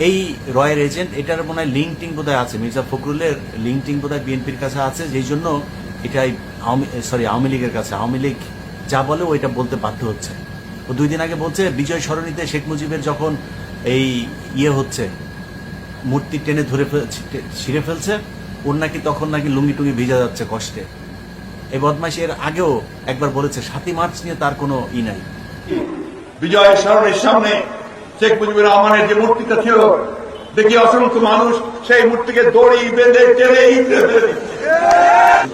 এই রয়ের এজেন্ট, এটার মনে হয় লিঙ্কটিং বোধহয় আছে, মির্জা ফখরুলের লিঙ্কটিং বোধহয় বিএনপির কাছে আছে, যেই জন্য এটাই আওয়ামী লীগের কাছে, আওয়ামী লীগ যা বলে ওইটা বলতে বাধ্য হচ্ছে। ও 2 দিন আগে বলছে বিজয় সরণিতে শেখ মুজিবের যখন এই হচ্ছে মূর্তি টেনে ধরে ছিঁড়ে ফেলছে, ওর নাকি তখন নাকি লুঙ্গি টুঙ্গি ভিজা যাচ্ছে কষ্টে। এই বদমাইশ এর আগেও একবার বলেছে 7ই মার্চ নিয়ে তার কোনো নাই। বিজয় সরণির সামনে শেখ মুজিবুর রহমানের যে মূর্তিটা ছিল, দেখি অসংখ্য মানুষ সেই মূর্তিকে দড়ি বেঁধে টেনে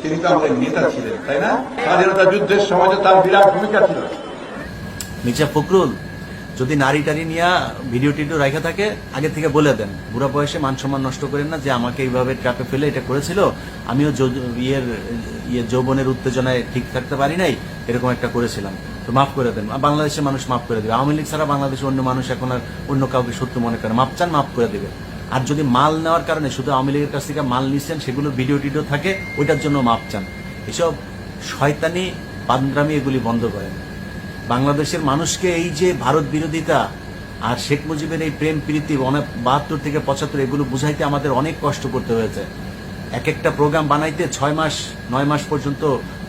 তিনি তো আমাদের নেতা ছিলেন, তাই না? স্বাধীনতা যুদ্ধের সময় তার বিরাট ভূমিকা ছিল। মির্জা ফখরুল যদি নারী টারি নিয়ে ভিডিও টিডিও রাখা থাকে, আগে থেকে বলে দেন, বুড়া বয়সে মান সম্মান নষ্ট করেন না, যে আমাকে এইভাবে ট্র্যাপে ফেলে এটা করেছিল, আমিও যৌবনের উত্তেজনায় ঠিক থাকতে পারি নাই, এরকম একটা করেছিলাম, তো মাফ করে দেন। বাংলাদেশের মানুষ মাফ করে দেবে। আওয়ামী লীগ ছাড়া বাংলাদেশের অন্য মানুষ এখন আর অন্য কাউকে শত্রু মনে করে, মাপ চান মাফ করে দেবে। আর যদি মাল নেওয়ার কারণে শুধু আওয়ামী লীগের কাছ থেকে মাল নিচ্ছেন, সেগুলো ভিডিও টিডিও থাকে, ওইটার জন্য মাপ চান। এসব শয়তানি পান্দ্রামি এগুলি বন্ধ করেন। বাংলাদেশের মানুষকে এই যে ভারত বিরোধিতা আর শেখ মুজিবের এই প্রেম প্রীতি 72 থেকে 75 এগুলো বুঝাইতে আমাদের অনেক কষ্ট করতে হয়েছে। এক একটা প্রোগ্রাম বানাইতে 6 মাস 9 মাস পর্যন্ত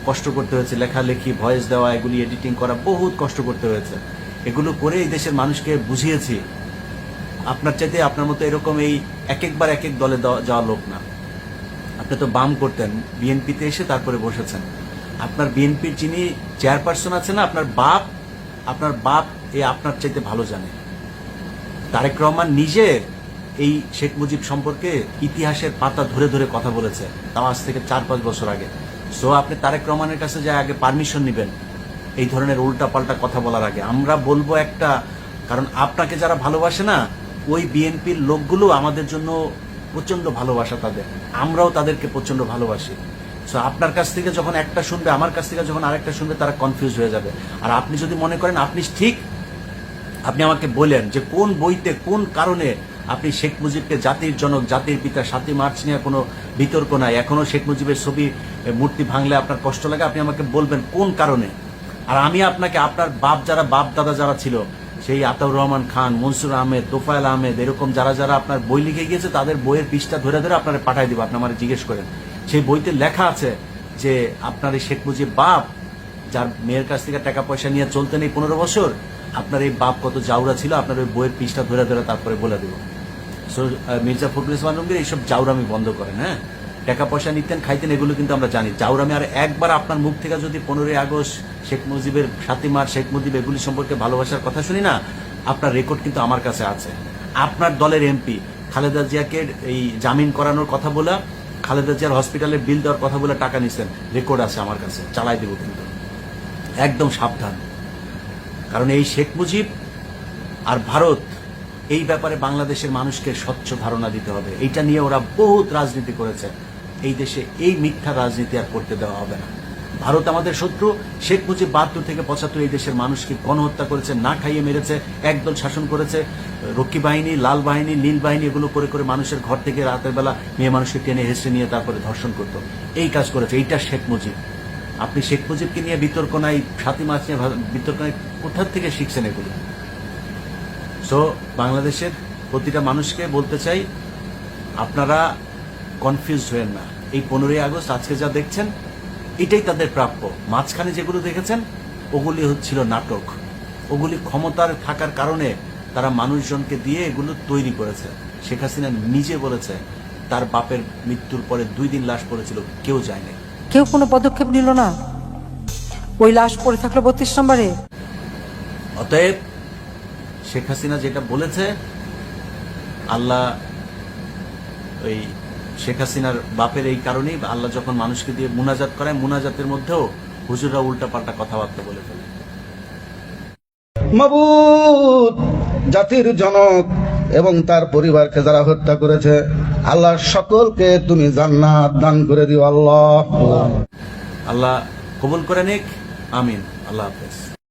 কষ্ট করতে হয়েছে, লেখালেখি, ভয়েস দেওয়া, এগুলি এডিটিং করা, বহুত কষ্ট করতে হয়েছে। এগুলো করে এই দেশের মানুষকে বুঝিয়েছি। আপনার চাইতে আপনার মতো এরকম এই একবার এক দলে যাওয়া লোক না। আপনি তো বাম করতেন, বিএনপিতে এসে তারপরে বসেছেন। আপনার বিএনপির যিনি চেয়ারপারসন আছে না, আপনার বাপ এ আপনার চাইতে ভালো জানে। তারেক রহমান নিজে এই শেখ মুজিব সম্পর্কে ইতিহাসের পাতা ধরে ধরে কথা বলেছে, তাও আজ থেকে 4-5 বছর আগে। সো আপনি তারেক রহমানের কাছে যায় আগে পারমিশন নেবেন এই ধরনের উল্টা পাল্টা কথা বলার আগে। আমরা বলবো একটা, কারণ আপনাকে যারা ভালোবাসে না, ওই বিএনপির লোকগুলো আমাদের জন্য প্রচন্ড ভালোবাসা তাদের, আমরাও তাদেরকে প্রচন্ড ভালোবাসি। সো আপনার কাছ থেকে যখন একটা শুনবে, আমার কাছ থেকে যখন আরেকটা শুনবে, তারা কনফিউজ হয়ে যাবে। আর আপনি যদি মনে করেন আপনি ঠিক, আপনি আমাকে বলেন যে কোন বইতে কোন কারণে আপনি শেখ মুজিবকে জাতির জনক, জাতির পিতা, 7ই মার্চ নিয়ে কোনো বিতর্ক নাই, এখনো শেখ মুজিবের ছবি মূর্তি ভাঙলে আপনার কষ্ট লাগে, আপনি আমাকে বলবেন কোন কারণে। আর আমি আপনাকে আপনার বাপ দাদা যারা ছিল, সেই আতাউর রহমান খান, মনসুর আহমেদ, তোফায়েল আহমেদ, এরকম যারা যারা আপনার বই লিখে গিয়েছে, তাদের বইয়ের পৃষ্ঠা ধরে ধরে আপনারা পাঠাই দিব। আপনি আমার জিজ্ঞেস করেন, সেই বইতে লেখা আছে যে আপনার এই শেখ মুজিব বাপ, যার মেয়ের কাছ থেকে টাকা পয়সা নিয়ে চলতেন এই 15 বছর, আপনার এই বাপ কত জাউরা ছিল, আপনার ওই বইয়ের পৃষ্ঠা ধরে ধরে তারপরে বলে দেব। সো মির্জা ফখরুল ইসলাম আলমগীর এইসব জাউরামি বন্ধ করেন। হ্যাঁ, টাকা পয়সা নিতেন, খাইতেন, এগুলো কিন্তু আমরা জানি জাউরামি। আর একবার আপনার মুখ থেকে যদি 15ই আগস্ট, শেখ মুজিবের 7ই মার্চ, শেখ মুজিব এগুলি সম্পর্কে ভালোবাসার কথা শুনি না, আপনার রেকর্ড কিন্তু আমার কাছে আছে। আপনার দলের এমপি খালেদা জিয়াকে এই জামিন করানোর কথা বলা, খালেদা জিয়ার হসপিটালের বিল দেওয়ার কথা বলে টাকা নিছেন, রেকর্ড আছে আমার কাছে, চালাই দেব কিন্তু। একদম সাবধান, কারণ এই শেখ মুজিব আর ভারত, এই ব্যাপারে বাংলাদেশের মানুষকে স্বচ্ছ ধারণা দিতে হবে। এইটা নিয়ে ওরা বহুত রাজনীতি করেছে। এই দেশে এই মিথ্যা রাজনীতি আর করতে দেওয়া হবে না। ভারত আমাদের শত্রু। শেখ মুজিব 72 থেকে 75 এই দেশের মানুষকে গণহত্যা করেছে, না খাইয়ে মেরেছে, একদল শাসন করেছে, রক্ষী বাহিনী, লাল বাহিনী, নীল বাহিনী, এগুলো করে করে মানুষের ঘর থেকে রাতের বেলা মেয়ে মানুষকে টেনে হেসে নিয়ে তারপরে ধর্ষণ করত। এই কাজ করেছে। এইটা শেখ মুজিব। আপনি শেখ মুজিবকে নিয়ে বিতর্ক নাই, 7ই মার্চ নিয়ে বিতর্ক নাই, কোথার থেকে শিখছেন এগুলো? সো বাংলাদেশের প্রতিটা মানুষকে বলতে চাই, আপনারা কনফিউজ হয়েন না। এই 15ই আগস্ট আজকে যা দেখছেন, এটাই তাদের প্রাপ্য। মাঝখানে যেগুলো দেখেছেন, ওগুলি হচ্ছিল নাটক। ওগুলি ক্ষমতার থাকার কারণে তারা মানুষজনকে দিয়ে এগুলো তৈরি করেছে। শেখ হাসিনা নিজে বলেছে তার বাপের মৃত্যুর পরে 2 দিন লাশ পড়েছিল, কেউ যায়নি, কেউ কোনো পদক্ষেপ নিল না, ওই লাশ পড়ে থাকলো 32 নম্বরে। অতএব শেখ হাসিনা যেটা বলেছে, আল্লাহ ওই শেখ হাসিনার বাপের এই কারণেই আল্লাহ যখন মানুষকে দিয়ে মুনাজাত করায়, মুনাজাতের মধ্যেও হুজুররা উল্টা পাল্টা কথাবার্তা বলে ফেলে। মাবুদ, জাতির জনক এবং তার পরিবারকে যারা হত্যা করেছে, আল্লাহ সকলকে তুমি জান্নাত দান করে দিও। আল্লাহ আল্লাহ কবুল করে নিক, আমিন। আল্লাহ হাফেজ।